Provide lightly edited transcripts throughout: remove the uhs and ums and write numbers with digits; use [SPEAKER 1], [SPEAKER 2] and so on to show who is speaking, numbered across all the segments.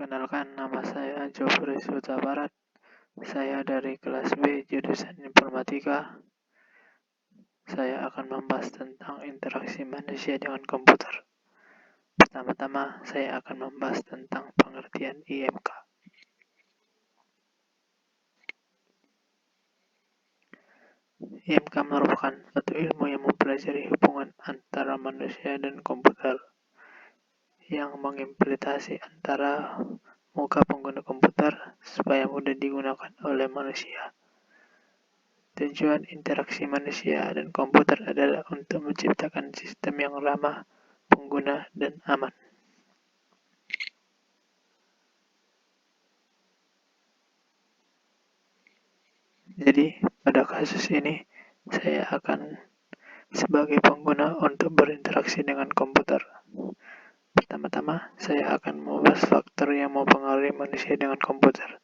[SPEAKER 1] Perkenalkan, nama saya Jofri Huta Barat. Saya dari kelas B, jurusan Informatika. Saya akan membahas tentang interaksi manusia dengan komputer. Pertama-tama, saya akan membahas tentang pengertian IMK. IMK merupakan suatu ilmu yang mempelajari hubungan antara manusia dan komputer, yang mengimplementasi antara muka pengguna komputer supaya mudah digunakan oleh manusia. Tujuan interaksi manusia dan komputer adalah untuk menciptakan sistem yang ramah pengguna dan aman. Jadi, pada kasus ini, saya akan sebagai pengguna untuk berinteraksi dengan komputer. Pertama-tama, saya akan membahas faktor yang mempengaruhi manusia dengan komputer,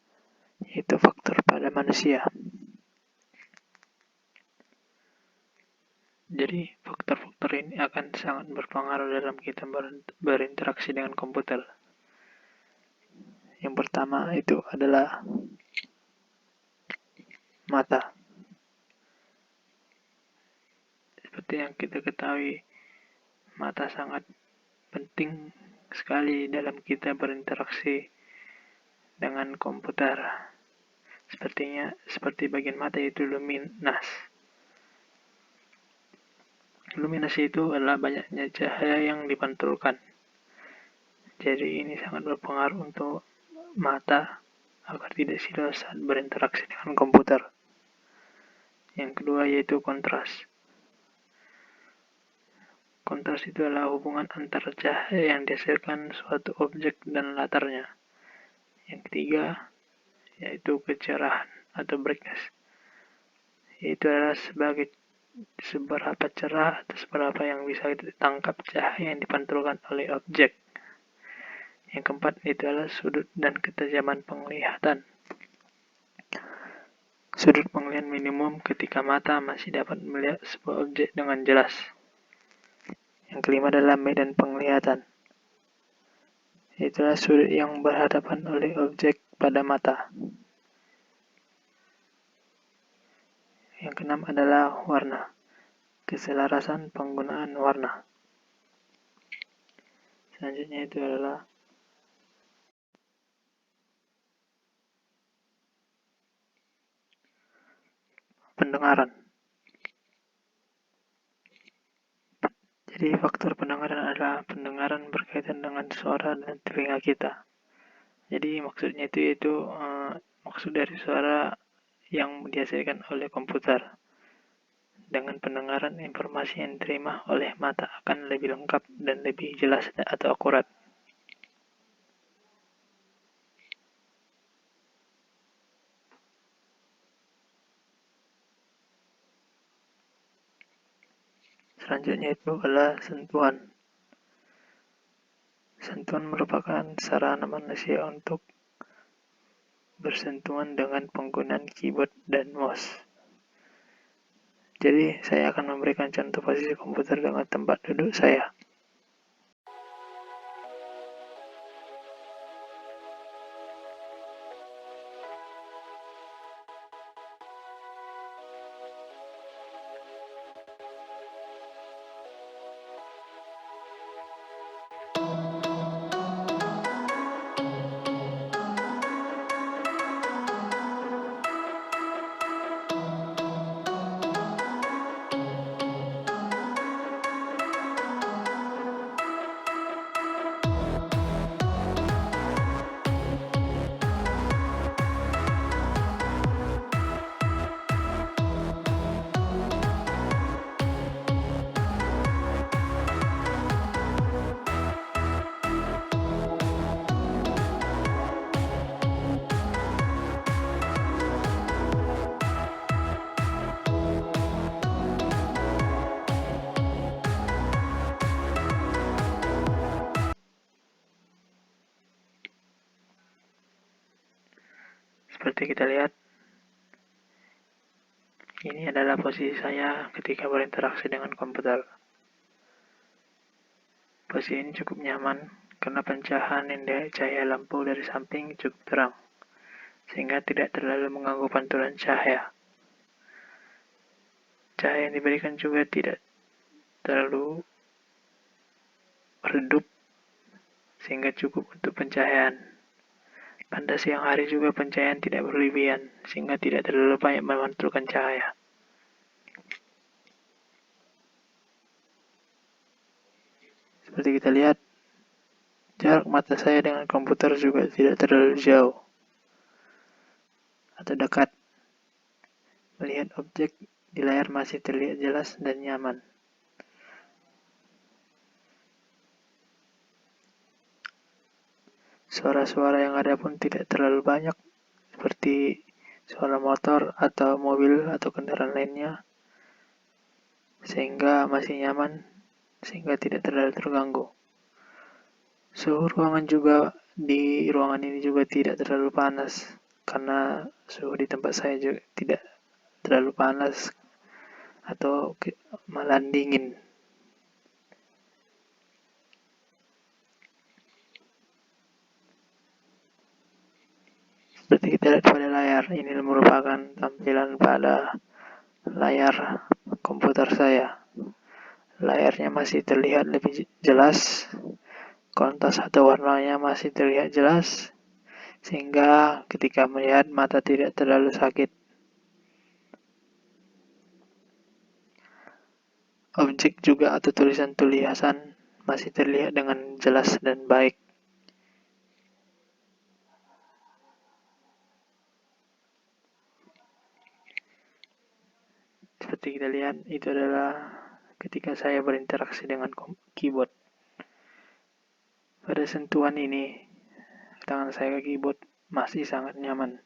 [SPEAKER 1] yaitu faktor pada manusia. Jadi, faktor-faktor ini akan sangat berpengaruh dalam kita berinteraksi dengan komputer. Yang pertama itu adalah mata. Seperti yang kita ketahui, mata sangat penting sekali dalam kita berinteraksi dengan komputer. Seperti bagian mata itu luminas. Luminasi itu adalah banyaknya cahaya yang dipantulkan. Jadi ini sangat berpengaruh untuk mata agar tidak silau saat berinteraksi dengan komputer. Yang kedua yaitu kontras. Kontras itu adalah hubungan antara cahaya yang dihasilkan suatu objek dan latarnya. Yang ketiga yaitu kecerahan atau brightness. Itu adalah sebagai seberapa cerah atau seberapa yang bisa ditangkap cahaya yang dipantulkan oleh objek. Yang keempat itu adalah sudut dan ketajaman penglihatan. Sudut penglihatan minimum ketika mata masih dapat melihat sebuah objek dengan jelas. Yang kelima adalah medan penglihatan. Itulah sudut yang berhadapan oleh objek pada mata. Yang keenam adalah warna. Keselarasan penggunaan warna. Selanjutnya itu adalah pendengaran. Jadi faktor pendengaran adalah pendengaran berkaitan dengan suara dan telinga kita. Jadi maksudnya itu maksud dari suara yang dihasilkan oleh komputer. Dengan pendengaran, informasi yang diterima oleh mata akan lebih lengkap dan lebih jelas atau akurat. Selanjutnya itu adalah sentuhan. Sentuhan merupakan sarana manusia untuk bersentuhan dengan penggunaan keyboard dan mouse. Jadi, saya akan memberikan contoh posisi komputer dengan tempat duduk saya. Seperti kita lihat, ini adalah posisi saya ketika berinteraksi dengan komputer. Posisi ini cukup nyaman karena pencahayaan cahaya lampu dari samping cukup terang, sehingga tidak terlalu mengganggu pantulan cahaya. Cahaya yang diberikan juga tidak terlalu redup, sehingga cukup untuk pencahayaan. Pada siang hari juga pencahayaan tidak berlebihan, sehingga tidak terlalu banyak memantulkan cahaya. Seperti kita lihat, jarak mata saya dengan komputer juga tidak terlalu jauh atau dekat. Melihat objek di layar masih terlihat jelas dan nyaman. Suara-suara yang ada pun tidak terlalu banyak, seperti suara motor atau mobil atau kendaraan lainnya, sehingga masih nyaman, sehingga tidak terlalu terganggu. Suhu ruangan juga di ruangan ini juga tidak terlalu panas, karena suhu di tempat saya juga tidak terlalu panas atau malah dingin. Seperti kita lihat pada layar, ini merupakan tampilan pada layar komputer saya. Layarnya masih terlihat lebih jelas, kontras atau warnanya masih terlihat jelas, sehingga ketika melihat mata tidak terlalu sakit. Objek juga atau tulisan-tulisan masih terlihat dengan jelas dan baik. Seperti kita lihat, itu adalah ketika saya berinteraksi dengan keyboard. Pada sentuhan ini, tangan saya ke keyboard masih sangat nyaman,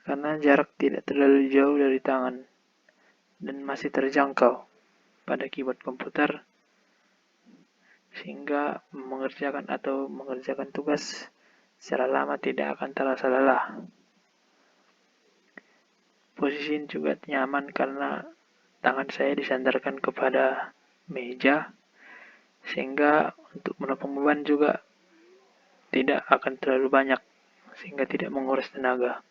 [SPEAKER 1] karena jarak tidak terlalu jauh dari tangan, dan masih terjangkau pada keyboard komputer, sehingga mengerjakan tugas secara lama tidak akan terasa lelah. Posisi ini juga nyaman karena tangan saya disandarkan kepada meja, sehingga untuk menopang beban juga tidak akan terlalu banyak, sehingga tidak menguras tenaga.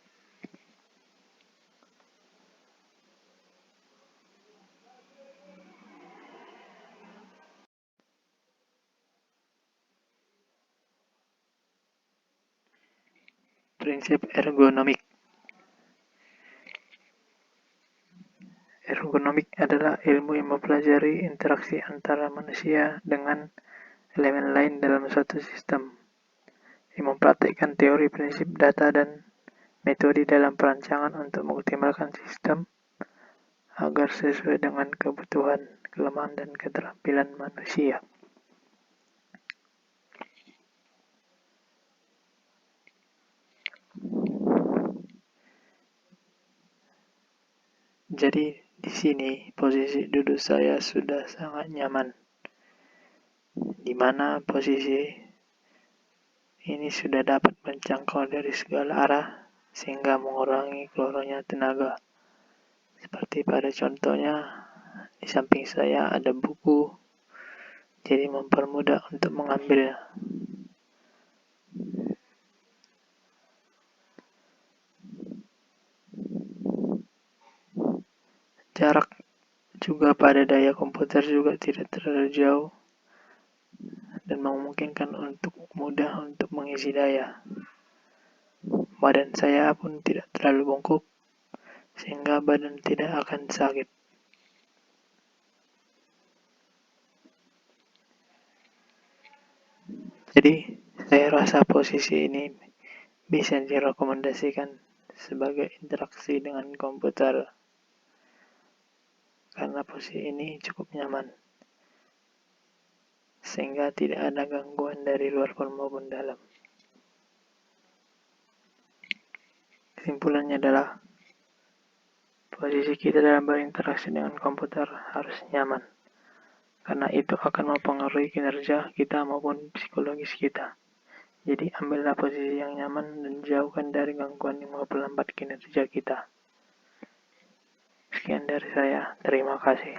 [SPEAKER 1] Prinsip ergonomik. Ergonomik adalah ilmu yang mempelajari interaksi antara manusia dengan elemen lain dalam suatu sistem, yang mempraktikkan teori prinsip data dan metode dalam perancangan untuk mengoptimalkan sistem agar sesuai dengan kebutuhan, kelemahan, dan keterampilan manusia. Jadi di sini posisi duduk saya sudah sangat nyaman, di mana posisi ini sudah dapat menjangkau dari segala arah sehingga mengurangi keluarnya tenaga. Seperti pada contohnya, di samping saya ada buku, jadi mempermudah untuk mengambilnya. Jarak juga pada daya komputer juga tidak terlalu jauh dan memungkinkan untuk mudah untuk mengisi daya. Badan saya pun tidak terlalu bongkok, sehingga badan tidak akan sakit. Jadi, saya rasa posisi ini bisa direkomendasikan sebagai interaksi dengan komputer, karena posisi ini cukup nyaman, sehingga tidak ada gangguan dari luar maupun dalam. Kesimpulannya adalah, posisi kita dalam berinteraksi dengan komputer harus nyaman, karena itu akan mempengaruhi kinerja kita maupun psikologis kita. Jadi ambillah posisi yang nyaman dan jauhkan dari gangguan yang memperlambat kinerja kita. Sekian dari saya, terima kasih.